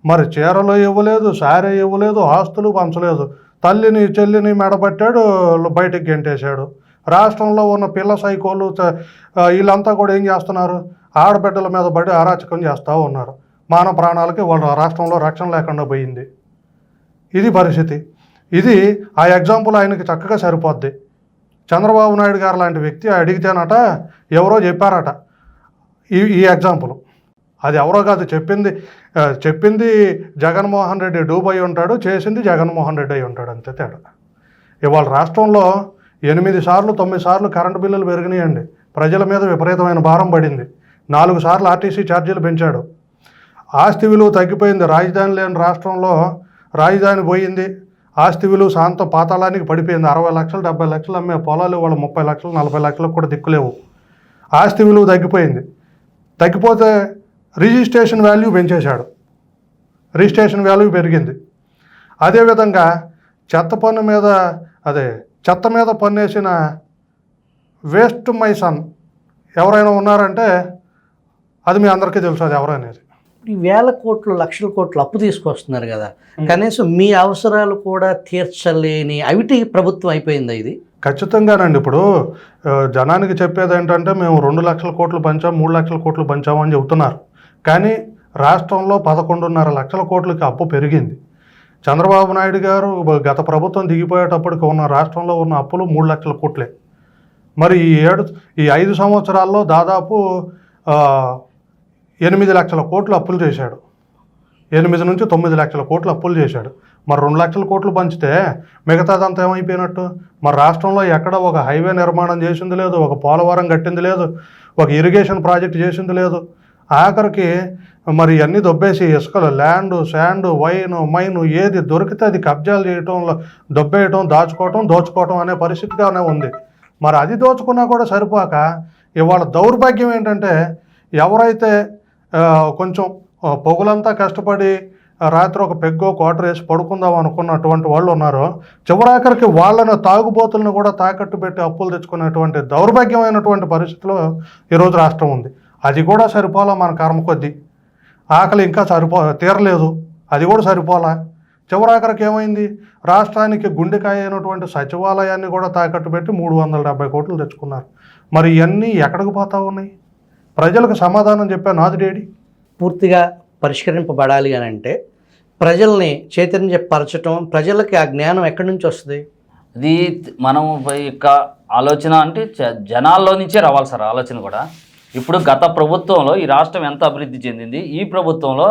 మరి చీరలు ఇవ్వలేదు, సారే ఇవ్వలేదు, ఆస్తులు పంచలేదు, తల్లిని చెల్లిని మెడబట్టాడు, బయటికి గెంటేశాడు. రాష్ట్రంలో ఉన్న పిల్ల సైకోలు వీళ్ళంతా కూడా ఏం చేస్తున్నారు? ఆడబిడ్డల మీద పడి అరాచకం చేస్తూ ఉన్నారు. మానవ ప్రాణాలకి వాళ్ళ రాష్ట్రంలో రక్షణ లేకుండా పోయింది. ఇది పరిస్థితి. ఇది ఆ ఎగ్జాంపుల్ ఆయనకి చక్కగా సరిపోద్ది. చంద్రబాబు నాయుడు గారు లాంటి వ్యక్తి అడిగితేనట ఎవరో చెప్పారట ఈ ఎగ్జాంపుల్. అది ఎవరో కాదు, చెప్పింది జగన్మోహన్ రెడ్డి డూబ్ అయి ఉంటాడు, చేసింది జగన్మోహన్ రెడ్డి అయి ఉంటాడు, అంతే తేడా. ఇవాళ రాష్ట్రంలో 8 సార్లు 9 సార్లు కరెంటు బిల్లులు పెరిగినాయండి. ప్రజల మీద విపరీతమైన భారం పడింది. 4 సార్లు ఆర్టీసీ ఛార్జీలు పెంచాడు. ఆస్తి విలువ తగ్గిపోయింది. రాజధాని లేని రాష్ట్రంలో రాజధాని పోయింది, ఆస్తి విలువ శాంతం పాతాళానికి పడిపోయింది. 60 లక్షలు 70 లక్షలు అమ్మే పొలాలు వాళ్ళు 30 లక్షలు 40 లక్షలకు కూడా దిక్కులేవు. ఆస్తి విలువ తగ్గిపోయింది. తగ్గిపోతే రిజిస్ట్రేషన్ వాల్యూ పెంచేశాడు, రిజిస్ట్రేషన్ వాల్యూ పెరిగింది. అదేవిధంగా చెత్త మీద పన్నేసిన వేస్ట్ మైసన్ ఎవరైనా ఉన్నారంటే అది మీ అందరికీ తెలుసు, అది ఎవరనేది. ఈ వేల కోట్లు, లక్షల కోట్లు అప్పు తీసుకొస్తున్నారు కదా, కనీసం మీ అవసరాలు కూడా తీర్చలేని అవిటి ప్రభుత్వం అయిపోయింది ఇది. ఖచ్చితంగానండి. ఇప్పుడు జనానికి చెప్పేది ఏంటంటే, మేము 2 లక్షల కోట్లు పంచాం, 3 లక్షల కోట్లు పంచామని చెబుతున్నారు. కానీ రాష్ట్రంలో 11.5 లక్షల కోట్లకి అప్పు పెరిగింది. చంద్రబాబు నాయుడు గారు గత ప్రభుత్వం దిగిపోయేటప్పటికి ఉన్న రాష్ట్రంలో ఉన్న అప్పులు 3 లక్షల కోట్లే. మరి ఈ 5 సంవత్సరాల్లో దాదాపు 8 లక్షల కోట్లు అప్పులు చేశాడు. 8 నుంచి 9 లక్షల కోట్లు అప్పులు చేశాడు. మరి 2 లక్షల కోట్లు పంచితే మిగతాదంతా ఏమైపోయినట్టు? మరి రాష్ట్రంలో ఎక్కడ ఒక హైవే నిర్మాణం చేసింది లేదు, ఒక పోలవరం కట్టింది లేదు, ఒక ఇరిగేషన్ ప్రాజెక్ట్ చేసింది లేదు. ఆఖరికి మరి ఇవన్నీ దొబ్బేసి ఇసుకలు, ల్యాండ్, శాండ్, మైను ఏది దొరికితే అది కబ్జాలు చేయటంలో దొబ్బేయటం, దోచుకోవటం అనే పరిస్థితిగానే ఉంది. మరి అది దోచుకున్నా కూడా సరిపోక ఇవాళ దౌర్భాగ్యం ఏంటంటే, ఎవరైతే కొంచెం పొగులంతా కష్టపడి రాత్రి ఒక పెగ్గో క్వార్టర్ వేసి పడుకుందాం అనుకున్నటువంటి వాళ్ళు ఉన్నారో, చివరాఖరికి వాళ్ళను తాగుబోతులను కూడా తాకట్టు పెట్టి అప్పులు తెచ్చుకునేటువంటి దౌర్భాగ్యమైనటువంటి పరిస్థితిలో ఈరోజు రాష్ట్రం ఉంది. అది కూడా సరిపోలా మన కర్మ కొద్దీ. ఆకలి ఇంకా తీరలేదు, అది కూడా సరిపోలా. చివరాఖరికి ఏమైంది? రాష్ట్రానికి గుండెకాయ అయినటువంటి సచివాలయాన్ని కూడా తాకట్టు పెట్టి 370 కోట్లు తెచ్చుకున్నారు. మరి ఇవన్నీ ఎక్కడికి పోతా ఉన్నాయి? ప్రజలకు సమాధానం చెప్పే నాదుడేడి? పూర్తిగా పరిష్కరింపబడాలి అని అంటే ప్రజల్ని చైతన్యపరచడం, ప్రజలకి ఆ జ్ఞానం ఎక్కడి నుంచి వస్తుంది? ఇది మనం యొక్క ఆలోచన అంటే జనాల్లో నుంచే రావాలి సార్ ఆలోచన కూడా. ఇప్పుడు గత ప్రభుత్వంలో ఈ రాష్ట్రం ఎంత అభివృద్ధి చెందింది, ఈ ప్రభుత్వంలో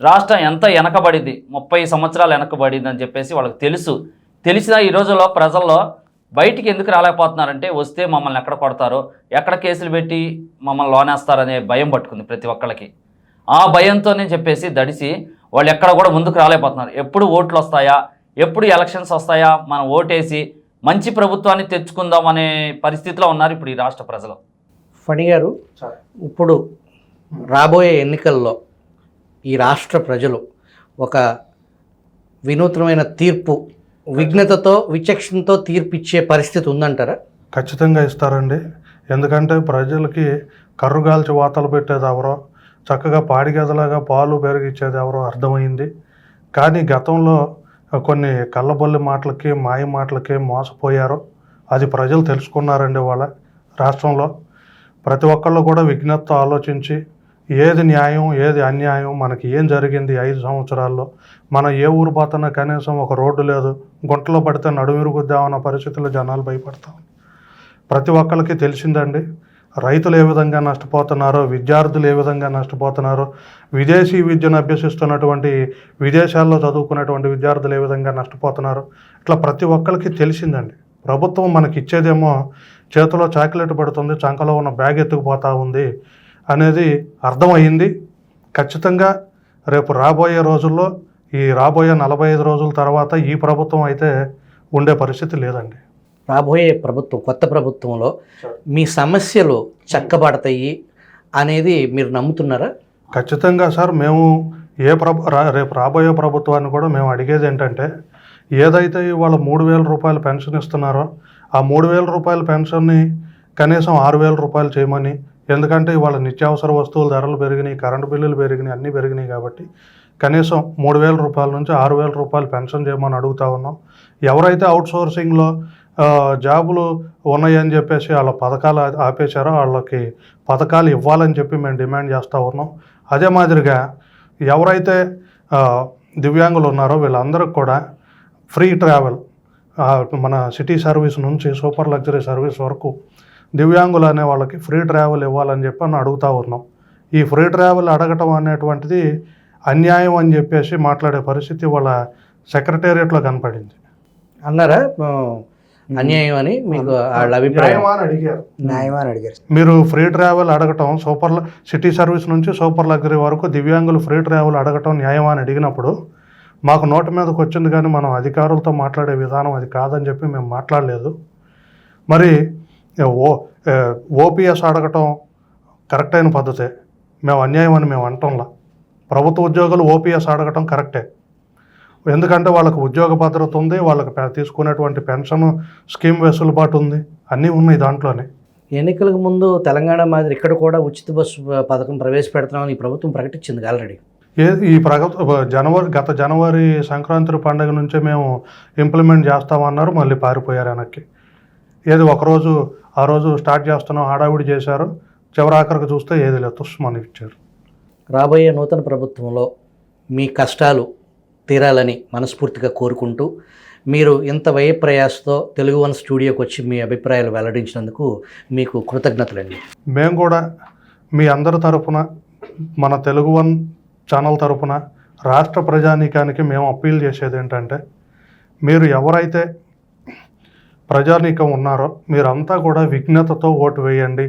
రాష్ట్రం ఎంత వెనకబడింది, 30 సంవత్సరాలు వెనకబడింది అని చెప్పేసి వాళ్ళకి తెలిసిన ఈ రోజుల్లో ప్రజల్లో బయటికి ఎందుకు రాలేకపోతున్నారంటే వస్తే మమ్మల్ని ఎక్కడ కొడతారో, ఎక్కడ కేసులు పెట్టి మమ్మల్ని లోనేస్తారనే భయం పట్టుకుంది ప్రతి ఒక్కళ్ళకి. ఆ భయంతోనే చెప్పేసి దడిసి వాళ్ళు ఎక్కడ కూడా ముందుకు రాలేకపోతున్నారు. ఎప్పుడు ఓట్లు వస్తాయా, ఎప్పుడు ఎలక్షన్స్ వస్తాయా, మనం ఓటేసి మంచి ప్రభుత్వాన్ని తెచ్చుకుందాం అనే పరిస్థితిలో ఉన్నారు ఇప్పుడు ఈ రాష్ట్ర ప్రజలు. ఫణి గారు, ఇప్పుడు రాబోయే ఎన్నికల్లో ఈ రాష్ట్ర ప్రజలు ఒక వినూత్నమైన తీర్పు, విఘ్నతతో, విచక్షణతో తీర్పు ఇచ్చే పరిస్థితి ఉందంటారా? ఖచ్చితంగా ఇస్తారండి. ఎందుకంటే ప్రజలకి కర్రుగాల్చి వాతలు పెట్టేది ఎవరో, చక్కగా పాడిగదలాగా పాలు పెరిగిచ్చేది ఎవరో అర్థమైంది. కానీ గతంలో కొన్ని కళ్ళబొల్లి మాటలకి, మాయ మాటలకి మోసపోయారు. అది ప్రజలు తెలుసుకున్నారండి. వాళ్ళ రాష్ట్రంలో ప్రతి ఒక్కళ్ళు కూడా విజ్ఞతతో ఆలోచించి ఏది న్యాయం, ఏది అన్యాయం, మనకి ఏం జరిగింది 5 సంవత్సరాల్లో, మనం ఏ ఊరు పోతున్నా కనీసం ఒక రోడ్డు లేదు, గుంటలో పడితే నడుమిరుగుద్దామన్న పరిస్థితుల్లో జనాలు భయపడతాం. ప్రతి ఒక్కరికి తెలిసిందండి. రైతులు ఏ విధంగా నష్టపోతున్నారో, విద్యార్థులు ఏ విధంగా నష్టపోతున్నారో, విదేశీ విద్యను అభ్యసిస్తున్నటువంటి, విదేశాల్లో చదువుకునేటువంటి విద్యార్థులు ఏ విధంగా నష్టపోతున్నారో, ఇట్లా ప్రతి ఒక్కరికి తెలిసిందండి. ప్రభుత్వం మనకి ఇచ్చేదేమో చేతిలో చాక్లెట్ పడుతుంది, చంకలో ఉన్న బ్యాగ్ ఎత్తుకుపోతూ ఉంది అనేది అర్థమయ్యింది. ఖచ్చితంగా రేపు రాబోయే రోజుల్లో, ఈ రాబోయే 45 రోజుల తర్వాత ఈ ప్రభుత్వం అయితే ఉండే పరిస్థితి లేదండి. రాబోయే ప్రభుత్వం, కొత్త ప్రభుత్వంలో మీ సమస్యలు చక్కబడతాయి అనేది మీరు నమ్ముతున్నారా? ఖచ్చితంగా సార్. మేము రేపు రాబోయే ప్రభుత్వాన్ని కూడా మేము అడిగేది ఏంటంటే, ఏదైతే ఇవాళ 3,000 రూపాయలు పెన్షన్ ఇస్తున్నారో ఆ 3,000 రూపాయల పెన్షన్ని కనీసం 6,000 రూపాయలు చేయమని. ఎందుకంటే ఇవాళ నిత్యావసర వస్తువుల ధరలు పెరిగినాయి, కరెంటు బిల్లులు పెరిగినాయి, అన్నీ పెరిగినాయి. కాబట్టి కనీసం 3,000 రూపాయల నుంచి 6,000 రూపాయలు పెన్షన్ చేయమని అడుగుతా ఉన్నాం. ఎవరైతే అవుట్సోర్సింగ్లో జాబులు ఉన్నాయని చెప్పేసి వాళ్ళ పథకాలు ఆపేశారో వాళ్ళకి పథకాలు ఇవ్వాలని చెప్పి మేము డిమాండ్ చేస్తూ ఉన్నాం. అదే మాదిరిగా ఎవరైతే దివ్యాంగులు ఉన్నారో వీళ్ళందరికీ కూడా ఫ్రీ ట్రావెల్, మన సిటీ సర్వీస్ నుంచి సూపర్ లగ్జరీ సర్వీస్ వరకు దివ్యాంగులు అనే వాళ్ళకి ఫ్రీ ట్రావెల్ ఇవ్వాలని చెప్పి అని అడుగుతూ ఉన్నాం. ఈ ఫ్రీ ట్రావెల్ అడగటం అనేటువంటిది అన్యాయం అని చెప్పేసి మాట్లాడే పరిస్థితి వాళ్ళ సెక్రటేరియట్లో కనపడింది. అన్నారా అన్యాయం అని? మీకు వాళ్ళ అభిప్రాయం న్యాయమని అడిగారు. మీరు ఫ్రీ ట్రావెల్ అడగటం, సిటీ సర్వీస్ నుంచి సూపర్ లగ్జరీ వరకు దివ్యాంగులు ఫ్రీ ట్రావెల్ అడగటం న్యాయమా అని అడిగినప్పుడు మాకు నోటి మీదకి వచ్చింది. కానీ మనం అధికారులతో మాట్లాడే విధానం అది కాదని చెప్పి మేము మాట్లాడలేదు. మరి ఓపీఎస్ అడగటం కరెక్ట్ అయిన పద్ధతే, మేము అన్యాయం అని మేము అంటంలా. ప్రభుత్వ ఉద్యోగులు ఓపీఎస్ అడగటం కరెక్టే. ఎందుకంటే వాళ్ళకు ఉద్యోగ భద్రత ఉంది, వాళ్ళకి తీసుకునేటువంటి పెన్షన్ స్కీమ్ వెసులుబాటు ఉంది, అన్నీ ఉన్నాయి దాంట్లోనే. ఎన్నికలకు ముందు తెలంగాణ మాదిరి ఇక్కడ కూడా ఉచిత బస్సు పథకం ప్రవేశపెడుతున్నామని ఈ ప్రభుత్వం ప్రకటించింది ఆల్రెడీ. ఈ గత జనవరి సంక్రాంతి పండుగ నుంచే మేము ఇంప్లిమెంట్ చేస్తామన్నారు, మళ్ళీ పారిపోయారు వెనక్కి. ఏది ఆ రోజు స్టార్ట్ చేస్తున్నాం హడావిడి చేశారు, చివరాఖరికి చూస్తే ఏది లేదు, తుస్మని ఇచ్చారు. రాబోయే నూతన ప్రభుత్వంలో మీ కష్టాలు తీరాలని మనస్ఫూర్తిగా కోరుకుంటూ, మీరు ఇంత వ్యయ ప్రయాసతో తెలుగు వన్ స్టూడియోకి వచ్చి మీ అభిప్రాయాలు వెల్లడించినందుకు మీకు కృతజ్ఞతలండి. మేము కూడా మీ అందరి తరపున, మన తెలుగు వన్ ఛానల్ తరపున రాష్ట్ర ప్రజానీకానికి మేము అప్పీల్ చేసేది ఏంటంటే, మీరు ఎవరైతే ప్రజానీకం ఉన్నారో మీరంతా కూడా విజ్ఞతతో ఓటు వేయండి,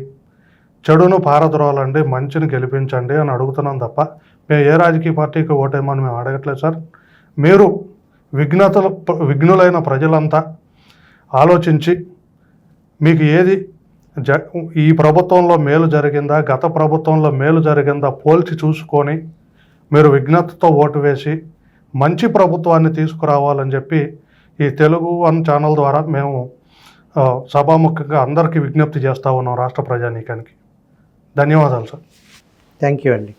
చెడును పారద్రోలండి, మంచిని గెలిపించండి అని అడుగుతున్నాం తప్ప మేము ఏ రాజకీయ పార్టీకి ఓటేమని మేము అడగట్లేదు సార్. మీరు విఘ్నులైన ప్రజలంతా ఆలోచించి మీకు ఏది ఈ ప్రభుత్వంలో మేలు జరిగిందా, గత ప్రభుత్వంలో మేలు జరిగిందా పోల్చి చూసుకొని మీరు విజ్ఞతతో ఓటు వేసి మంచి ప్రభుత్వాన్ని తీసుకురావాలని చెప్పి ఈ తెలుగు వన్ ఛానల్ ద్వారా మేము సభాముఖంగా అందరికీ విజ్ఞప్తి చేస్తూ ఉన్నాం రాష్ట్ర ప్రజానీకానికి. ధన్యవాదాలు సార్. థ్యాంక్ యూ అండి.